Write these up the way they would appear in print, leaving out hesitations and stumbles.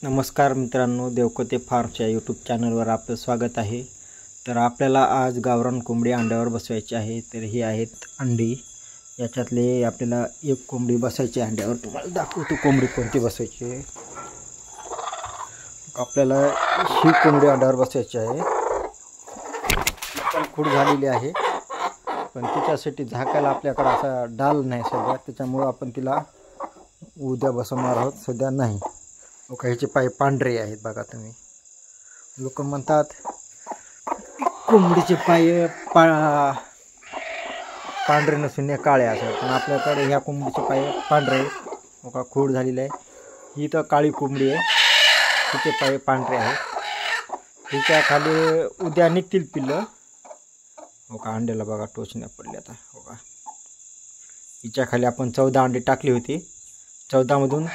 नमस्कार मित्रांनो, देवकोते फार्मच्या यूट्यूब चॅनलवर आपलं स्वागत आहे। तर आपल्याला आज गावरान कोंबडी अंड्यावर बसवायची आहे। तर ही आहेत अंडी, याच्यातले आपल्याला एक कोंबडी बसवायची अंड्यावर। तुम्हाला दाखवतो कोंबडी कोणती बसवायची आहे। आपल्याला ही कोंबडी अंड्यावर बसवायची आहे। पण खूड झालेली आहे, पण तिच्यासाठी झाकायला आपल्याकडे असा डाल नाही सध्या, त्याच्यामुळे आपण तिला उद्या बसवणार आहोत, सध्या नाही। ह्याचे पाय पांढरे आहेत बघा तुम्ही। लोक म्हणतात कोंबडीचे पाय पांढरे नसून काळे असतात, पण आपल्याकडे ह्या कोंबडीचे पाय पांढरे आहेत। बघा खूड झालेली आहे। ही तर काळी कोंबडी आहे, तिचे पाय पांढरे आहेत। तिच्या खाली उद्या निघतील पिल्लं। बघा अंड्याला बघा टोचण्या पडल्या आता। बघा हिच्या खाली आपण 14 अंडी टाकली होती, 14 मधून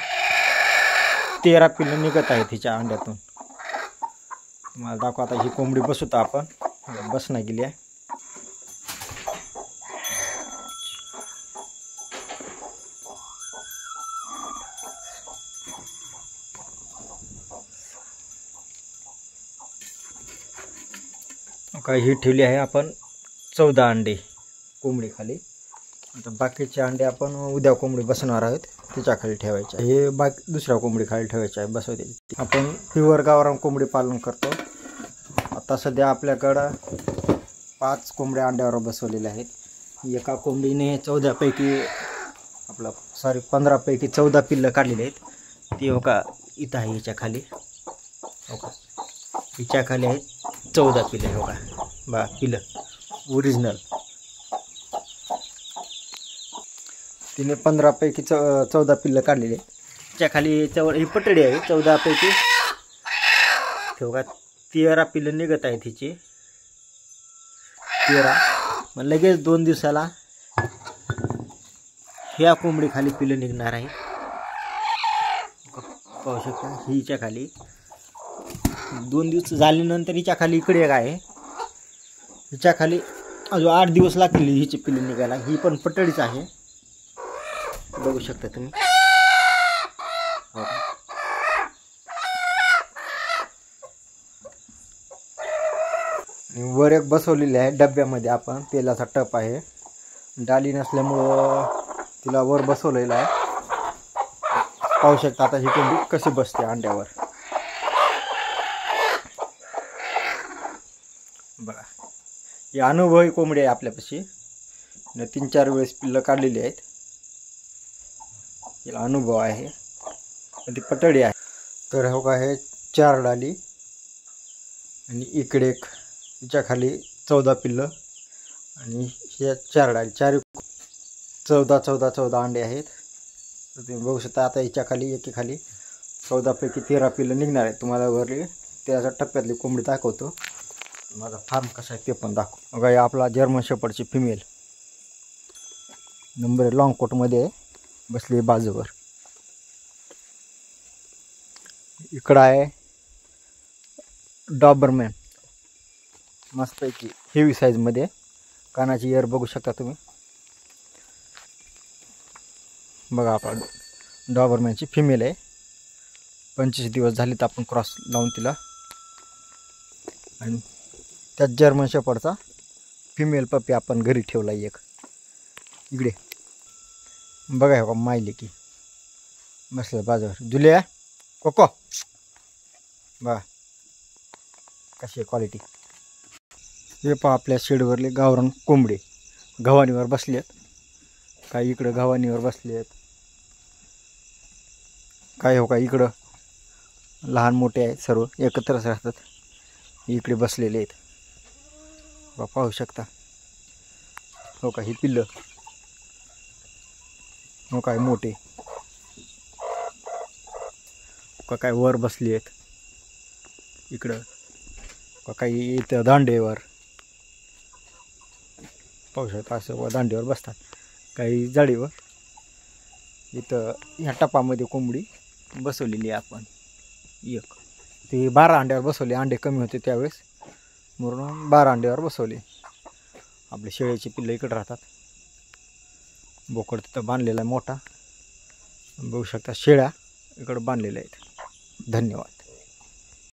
13 पिल्लं निघत आहेत हिच्या अंड्यातून। तुम्हाला दाखवा आता ही कोंबडी बसवतो आपण, बसना गेली आहे। ही ठेवली आहे आपण 14 अंडे कोंबडी खाली। आता बाकीचे अंडे आपण उद्या कोंबडी बसवणार आहोत, तिच्या खाली ठेवायचे। हे बाकी दुसऱ्या कोंबडी खाली ठेवायचे आहे, बसवते। आपण प्युअर गावरान कोंबडी पालन करतो। आता सध्या आपल्याकडं 5 कोंबड्या अंड्यावर बसवलेल्या आहेत। एका कोंबडीने 14 पैकी 15 पैकी 14 पिल्लं काढलेली आहेत। ती हो का इथं आहे हिच्या खाली। हो का हिच्या खाली आहेत 14 पिल्लं। हो का बा पिल्लं ओरिजिनल। तिने 15 पैकी 14 पिल्लं काढलेली आहेत। तिच्या खाली ही पटडी आहे 14 पैकी ठेवा 13 पिल्लं निघत आहेत हिची। 13 मग लगेच 2 दिवसाला ह्या कोंबडी खाली पिल्लं निघणार आहे। पाहू शकता हिच्या खाली 2 दिवस झाल्यानंतर हिच्या खाली इकडे एक आहे, हिच्या खाली अजून 8 दिवस लागतील हिची पिल्लं निघायला। ही पण पटडीच आहे, बघू शकता तुम्ही। वर एक बसवलेली आहे डब्यामध्ये आपण, तेलाचा टप आहे। डाली नसल्यामुळं तिला वर बसवलेला आहे। पाहू शकता आता ही कोंबडी कशी बसते अंड्यावर। बघा ही अनुभवी कोंबडी आहे आपल्यापाशी, 3-4 वेळेस पिल्लं काढलेली आहेत। तिला अनुभव आहे, ती पटडी आहे। तर हो का हे 4 डाली आणि इकडे एक, तिच्या खाली 14 पिल्लं आणि ह्या 4 डाली, 14 अंडे आहेत। तर तुम्ही बघू शकता आता हिच्या खाली एकीखाली 14 पैकी 13 पिल्लं निघणार आहेत। तुम्हाला वरली त्याच्या टप्प्यातली कोंबडी दाखवतो, माझा फार्म कसा आहे ते पण दाखव। बघा आपला जर्मन शेपर्डची फिमेल नंबर लॉंग कोटमध्ये बसली बाजूवर। इकडं आहे डॉबरमॅन, मस्तपैकी हेवी साईजमध्ये। कानाची इयर बघू शकता तुम्ही। बघा आपण डॉबरमॅनची फिमेल आहे, 25 दिवस झालेत आपण क्रॉस लावून तिला। आणि त्यात जर्मन शेपर्डचा फिमेल पप्पी आपण घरी ठेवला एक इकडे। बघा हो मायले की बसलं बाजूवर। जुलिया कोको बघा कशी आहे क्वालिटी। हे पहा आपल्या शेडवरले गावरान कोंबडी गव्हाणीवर बसली आहेत, काही इकडं गव्हाणीवर बसली आहेत, काय हो का इकडं लहान मोठे आहेत, सर्व एकत्रच राहतात, इकडे बसलेले आहेत। पाहू शकता हो का ही पिल्लं हो काय मोठे का काय वर बसली आहेत, इकडं का काही इथं दांडेवर पाहू शकता। असं व दांडेवर बसतात, काही जाळीवर। इथं ह्या टपामध्ये कोंबडी बसवलेली आहे आपण एक। ते 12 अंड्यावर बसवले, अंडे कमी होते त्यावेळेस म्हणून 12 अंड्यावर बसवले। आपले शेळीचे पिल्लं इकडे राहतात, बोकड तिथं बांधलेला आहे मोठा, बघू शकता। शेळ्या इकडं बांधलेल्या आहेत। धन्यवाद.